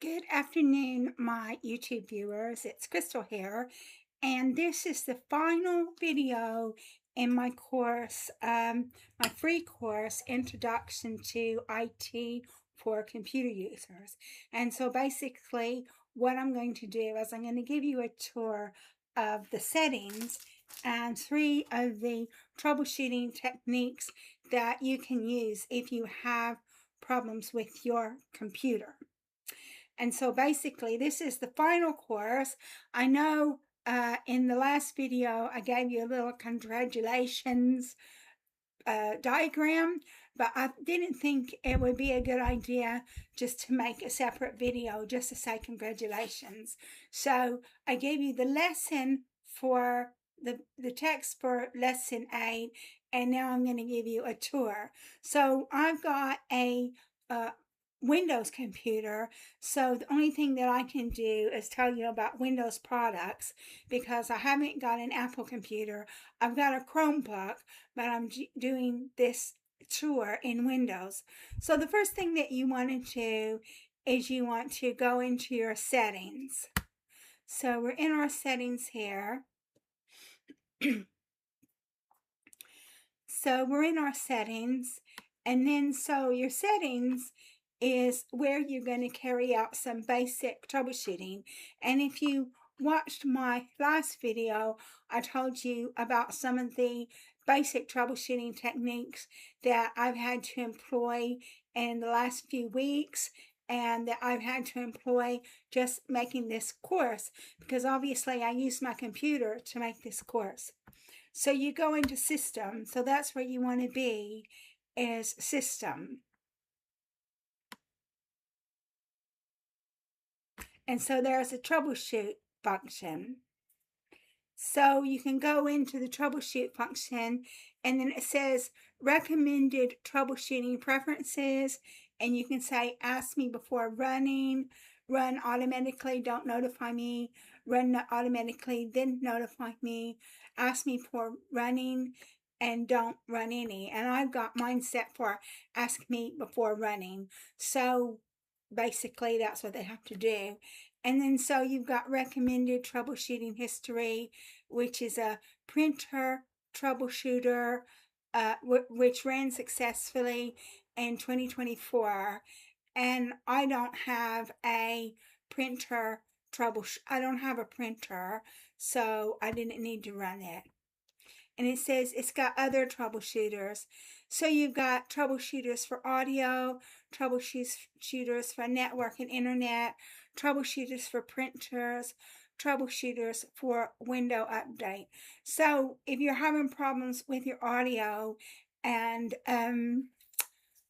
Good afternoon, my YouTube viewers. It's Crystal here, and this is the final video in my course, my free course, Introduction to IT for Computer Users. And so basically, what I'm going to do is I'm going to give you a tour of the settings and 3 of the troubleshooting techniques that you can use if you have problems with your computer. And so basically, this is the final course. I know in the last video, I gave you a little congratulations diagram, but I didn't think it would be a good idea just to make a separate video just to say congratulations. So I gave you the lesson for the text for lesson 8, and now I'm going to give you a tour. So I've got a Windows computer, so the only thing that I can do is tell you about Windows products because I haven't got an Apple computer. I've got a Chromebook, but I'm doing this tour in Windows. So the first thing that you want to do is you want to go into your settings. So we're in our settings here. So we're in our settings, and then so your settings is where you're going to carry out some basic troubleshooting. And if you watched my last video, I told you about some of the basic troubleshooting techniques that I've had to employ in the last few weeks and that I've had to employ just making this course, because obviously I use my computer to make this course. So you go into System, so that's where you want to be, is System. And so there's a troubleshoot function. So you can go into the troubleshoot function, and then it says recommended troubleshooting preferences, and you can say ask me before running, run automatically, don't notify me, run automatically, then notify me, ask me for running, and don't run any. And I've got mine set for ask me before running. So basically that's what they have to do. And then so you've got recommended troubleshooting history, which is a printer troubleshooter, which ran successfully in 2024. And I don't have a printer I don't have a printer, so I didn't need to run it. And it says it's got other troubleshooters. So you've got troubleshooters for audio, troubleshooters for network and internet, troubleshooters for printers, troubleshooters for window update. So if you're having problems with your audio and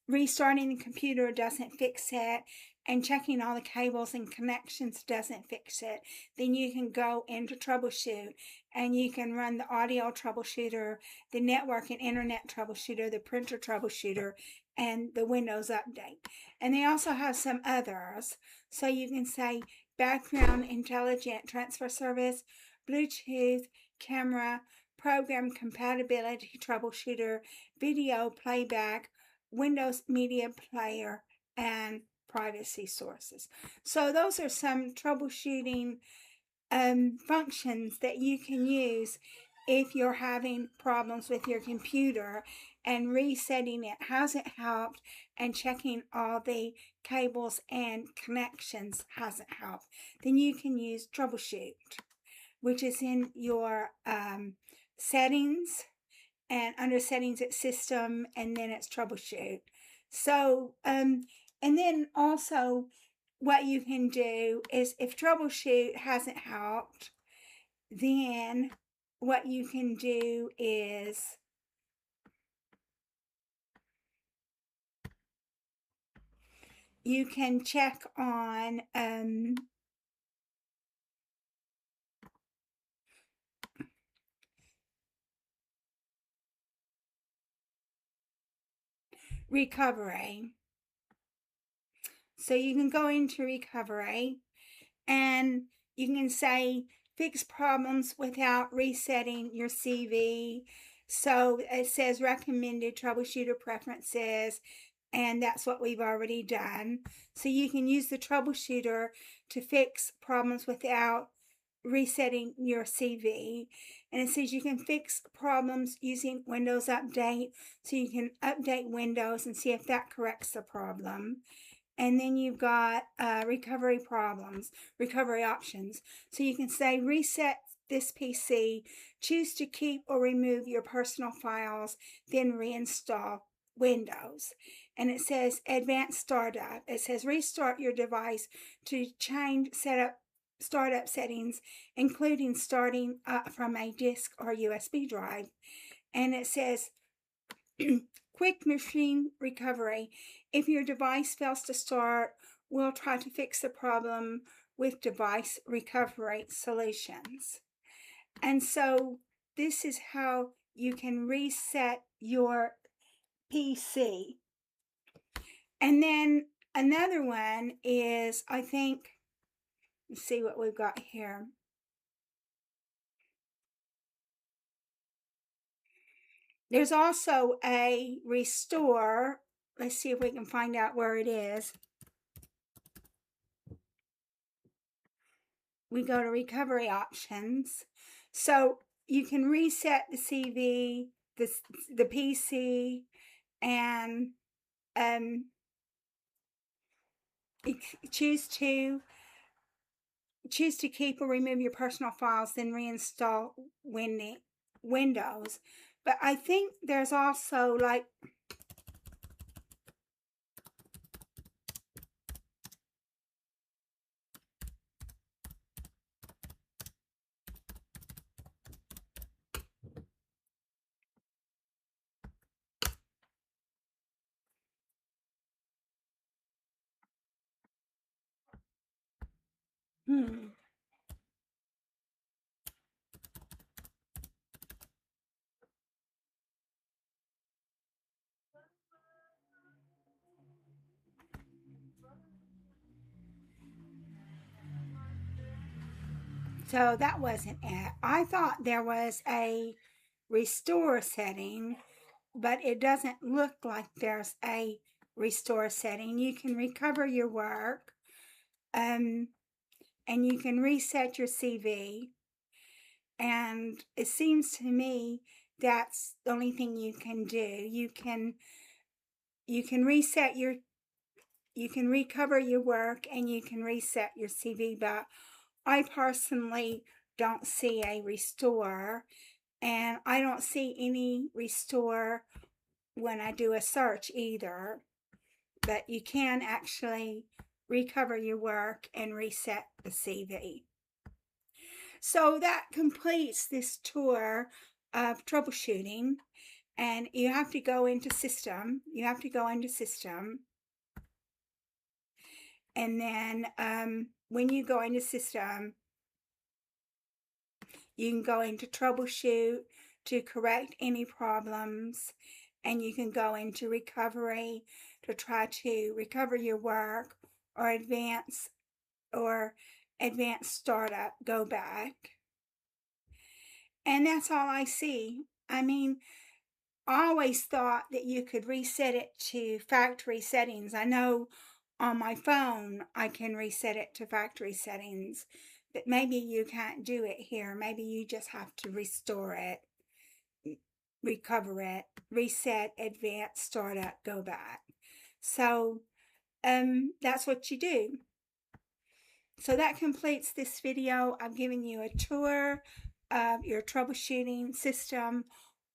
restarting the computer doesn't fix it, and checking all the cables and connections doesn't fix it, then you can go into troubleshoot and you can run the audio troubleshooter, the network and internet troubleshooter, the printer troubleshooter, and the Windows update. And they also have some others. So you can say background intelligent transfer service, Bluetooth, camera, program compatibility troubleshooter, video playback, Windows Media Player, and privacy sources. So those are some troubleshooting functions that you can use if you're having problems with your computer, and resetting it hasn't helped, and checking all the cables and connections hasn't helped. Then you can use troubleshoot, which is in your settings, and under settings it's system, and then it's troubleshoot. So and then also what you can do is if troubleshoot hasn't helped, then what you can do is you can check on recovery. So you can go into recovery and you can say fix problems without resetting your CV. So it says recommended troubleshooter preferences, and that's what we've already done. So you can use the troubleshooter to fix problems without resetting your CV. And it says you can fix problems using Windows Update, so you can update Windows and see if that corrects the problem. And then you've got recovery options. So you can say reset this PC, choose to keep or remove your personal files, then reinstall Windows. And it says advanced startup. It says restart your device to change startup settings, including starting from a disk or USB drive. And it says quick machine recovery. If your device fails to start, we'll try to fix the problem with device recovery solutions. And so this is how you can reset your PC. And then another one is, I think, let's see what we've got here. There's also a restore. Let's see if we can find out where it is. We go to recovery options. So you can reset the CV, the PC, and choose to keep or remove your personal files, then reinstall Windows. But I think there's also like so that wasn't it. I thought there was a restore setting, but it doesn't look like there's a restore setting. You can recover your work, and you can reset your CV. And it seems to me that's the only thing you can do. You can recover your work, and you can reset your CV, but I personally don't see a restore, and I don't see any restore when I do a search either. But you can actually recover your work and reset the CV. So that completes this tour of troubleshooting. And you have to go into system. And then when you go into system, you can go into troubleshoot to correct any problems. And you can go into recovery to try to recover your work, or advanced startup, go back. And that's all I see. I mean, I always thought that you could reset it to factory settings. I know on my phone I can reset it to factory settings, but maybe you can't do it here. Maybe you just have to restore it, recover it, reset, advanced, startup, go back. So that's what you do. So that completes this video. I've given you a tour of your troubleshooting system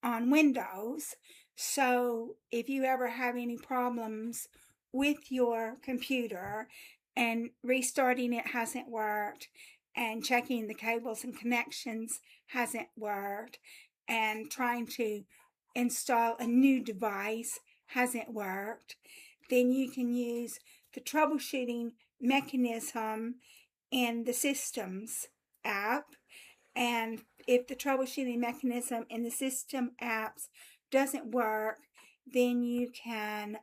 on Windows. So if you ever have any problems with your computer and restarting it hasn't worked, and checking the cables and connections hasn't worked, and trying to install a new device hasn't worked, then you can use the troubleshooting mechanism in the Systems app. And if the troubleshooting mechanism in the System apps doesn't work, then you can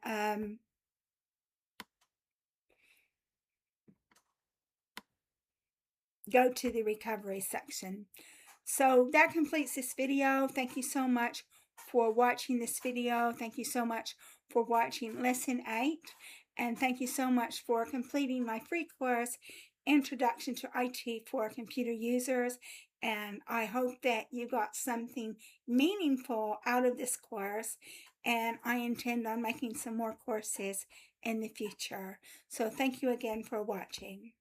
go to the recovery section. So that completes this video. Thank you so much for watching this video. Thank you so much for watching Lesson 8. And thank you so much for completing my free course, Introduction to IT for Computer Users. And I hope that you got something meaningful out of this course. And I intend on making some more courses in the future. So thank you again for watching.